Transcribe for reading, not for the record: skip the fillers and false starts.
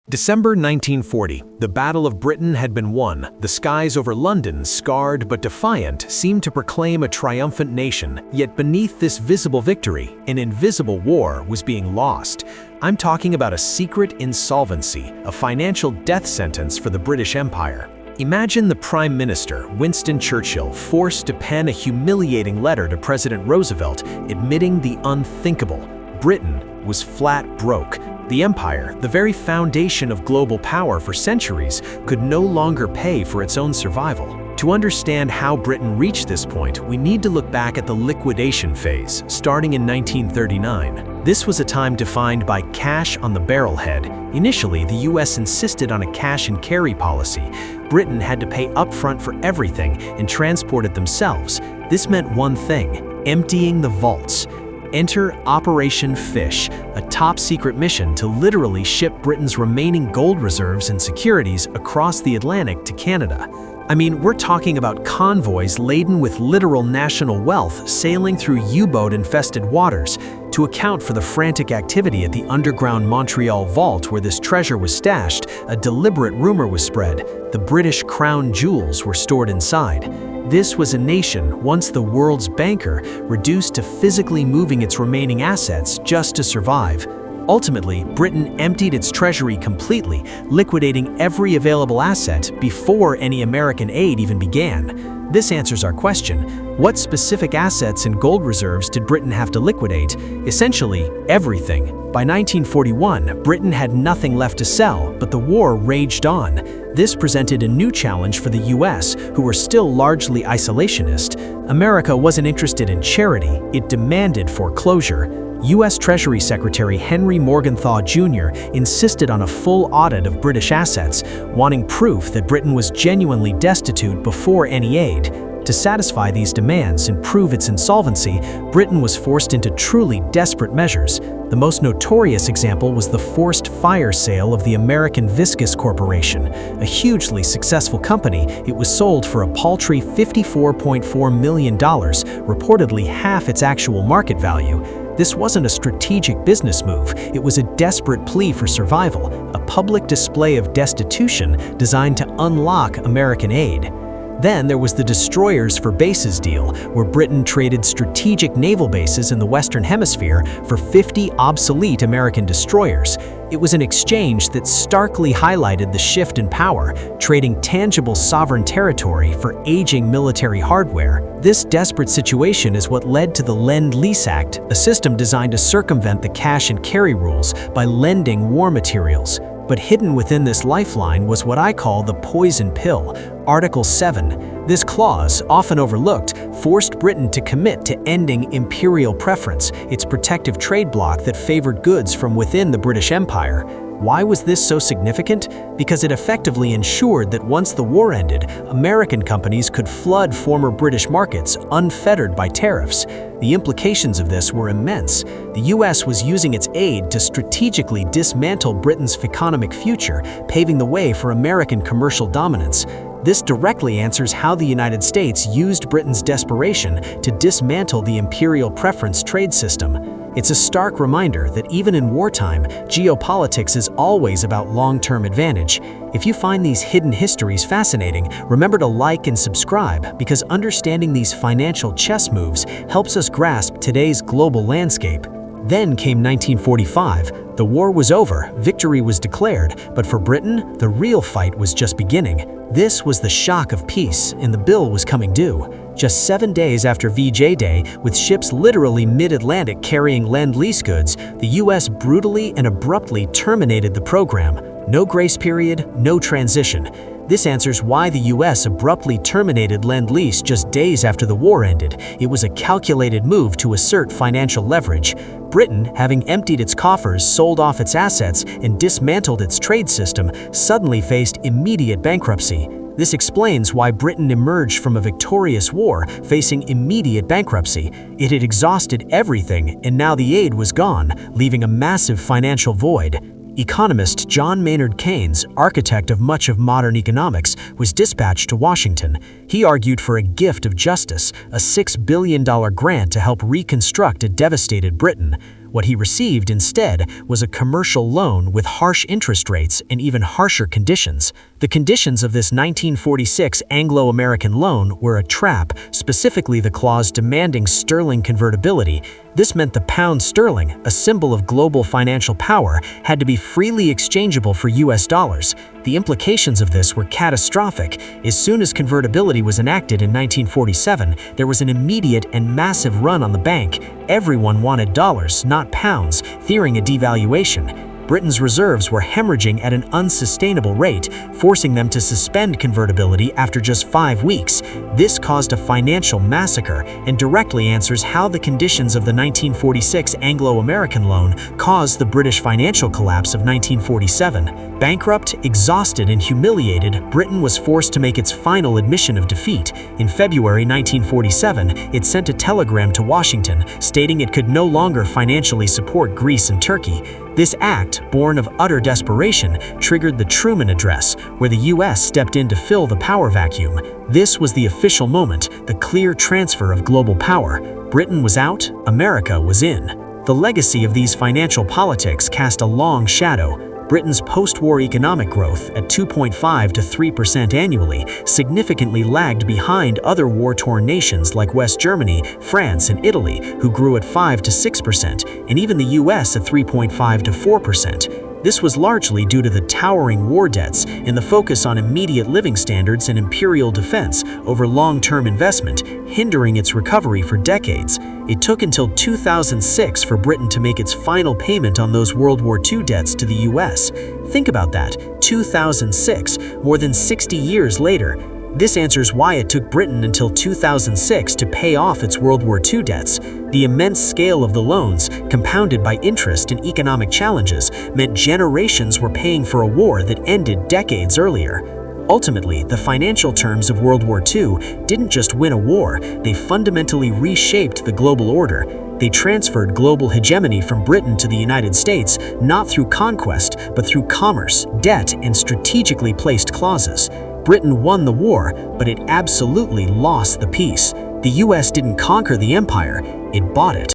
December 1940, the Battle of Britain had been won. The skies over London, scarred but defiant, seemed to proclaim a triumphant nation. Yet beneath this visible victory, an invisible war was being lost. I'm talking about a secret insolvency, a financial death sentence for the British Empire. Imagine the Prime Minister, Winston Churchill, forced to pen a humiliating letter to President Roosevelt, admitting the unthinkable. Britain was flat broke. The empire, the very foundation of global power for centuries, could no longer pay for its own survival. To understand how Britain reached this point, we need to look back at the liquidation phase, starting in 1939. This was a time defined by cash on the barrelhead. Initially, the US insisted on a cash-and-carry policy. Britain had to pay upfront for everything and transport it themselves. This meant one thing: emptying the vaults. Enter Operation Fish, a top-secret mission to literally ship Britain's remaining gold reserves and securities across the Atlantic to Canada. I mean, we're talking about convoys laden with literal national wealth sailing through U-boat-infested waters. To account for the frantic activity at the underground Montreal vault where this treasure was stashed, a deliberate rumor was spread: the British crown jewels were stored inside. This was a nation, once the world's banker, reduced to physically moving its remaining assets just to survive. Ultimately, Britain emptied its treasury completely, liquidating every available asset before any American aid even began. This answers our question: what specific assets and gold reserves did Britain have to liquidate? Essentially, everything. By 1941, Britain had nothing left to sell, but the war raged on. This presented a new challenge for the US, who were still largely isolationist. America wasn't interested in charity, it demanded foreclosure. U.S. Treasury Secretary Henry Morgenthau Jr. insisted on a full audit of British assets, wanting proof that Britain was genuinely destitute before any aid. To satisfy these demands and prove its insolvency, Britain was forced into truly desperate measures. The most notorious example was the forced fire sale of the American Viscous Corporation. A hugely successful company, it was sold for a paltry $54.4 million, reportedly half its actual market value. This wasn't a strategic business move, it was a desperate plea for survival, a public display of destitution designed to unlock American aid. Then there was the Destroyers for Bases deal, where Britain traded strategic naval bases in the Western Hemisphere for 50 obsolete American destroyers. It was an exchange that starkly highlighted the shift in power, trading tangible sovereign territory for aging military hardware. This desperate situation is what led to the Lend-Lease Act, a system designed to circumvent the cash-and-carry rules by lending war materials. But hidden within this lifeline was what I call the poison pill, Article 7. This clause, often overlooked, forced Britain to commit to ending imperial preference, its protective trade bloc that favored goods from within the British Empire. Why was this so significant? Because it effectively ensured that once the war ended, American companies could flood former British markets unfettered by tariffs. The implications of this were immense. The US was using its aid to strategically dismantle Britain's economic future, paving the way for American commercial dominance. This directly answers how the United States used Britain's desperation to dismantle the imperial preference trade system. It's a stark reminder that even in wartime, geopolitics is always about long-term advantage. If you find these hidden histories fascinating, remember to like and subscribe, because understanding these financial chess moves helps us grasp today's global landscape. Then came 1945. The war was over, victory was declared, but for Britain, the real fight was just beginning. This was the shock of peace, and the bill was coming due. Just 7 days after VJ Day, with ships literally mid-Atlantic carrying Lend-Lease goods, the US brutally and abruptly terminated the program. No grace period, no transition. This answers why the US abruptly terminated Lend-Lease just days after the war ended. It was a calculated move to assert financial leverage. Britain, having emptied its coffers, sold off its assets, and dismantled its trade system, suddenly faced immediate bankruptcy. This explains why Britain emerged from a victorious war facing immediate bankruptcy. It had exhausted everything, and now the aid was gone, leaving a massive financial void. Economist John Maynard Keynes, architect of much of modern economics, was dispatched to Washington. He argued for a gift of justice, a $6 billion grant to help reconstruct a devastated Britain. What he received instead was a commercial loan with harsh interest rates and even harsher conditions. The conditions of this 1946 Anglo-American loan were a trap, specifically the clause demanding sterling convertibility. This meant the pound sterling, a symbol of global financial power, had to be freely exchangeable for US dollars. The implications of this were catastrophic. As soon as convertibility was enacted in 1947, there was an immediate and massive run on the bank. Everyone wanted dollars, not pounds, fearing a devaluation. Britain's reserves were hemorrhaging at an unsustainable rate, forcing them to suspend convertibility after just 5 weeks. This caused a financial massacre and directly answers how the conditions of the 1946 Anglo-American loan caused the British financial collapse of 1947. Bankrupt, exhausted, and humiliated, Britain was forced to make its final admission of defeat. In February 1947, it sent a telegram to Washington stating it could no longer financially support Greece and Turkey. This act, born of utter desperation, triggered the Truman Address, where the US stepped in to fill the power vacuum. This was the official moment, the clear transfer of global power. Britain was out, America was in. The legacy of these financial politics cast a long shadow. Britain's post-war economic growth, at 2.5 to 3% annually, significantly lagged behind other war-torn nations like West Germany, France, and Italy, who grew at 5 to 6%, and even the US at 3.5 to 4%. This was largely due to the towering war debts and the focus on immediate living standards and imperial defense over long-term investment, hindering its recovery for decades. It took until 2006 for Britain to make its final payment on those World War II debts to the US. Think about that, 2006, more than 60 years later. This answers why it took Britain until 2006 to pay off its World War II debts. The immense scale of the loans, compounded by interest and economic challenges, meant generations were paying for a war that ended decades earlier. Ultimately, the financial terms of World War II didn't just win a war, they fundamentally reshaped the global order. They transferred global hegemony from Britain to the United States, not through conquest, but through commerce, debt, and strategically placed clauses. Britain won the war, but it absolutely lost the peace. The US didn't conquer the empire, it bought it.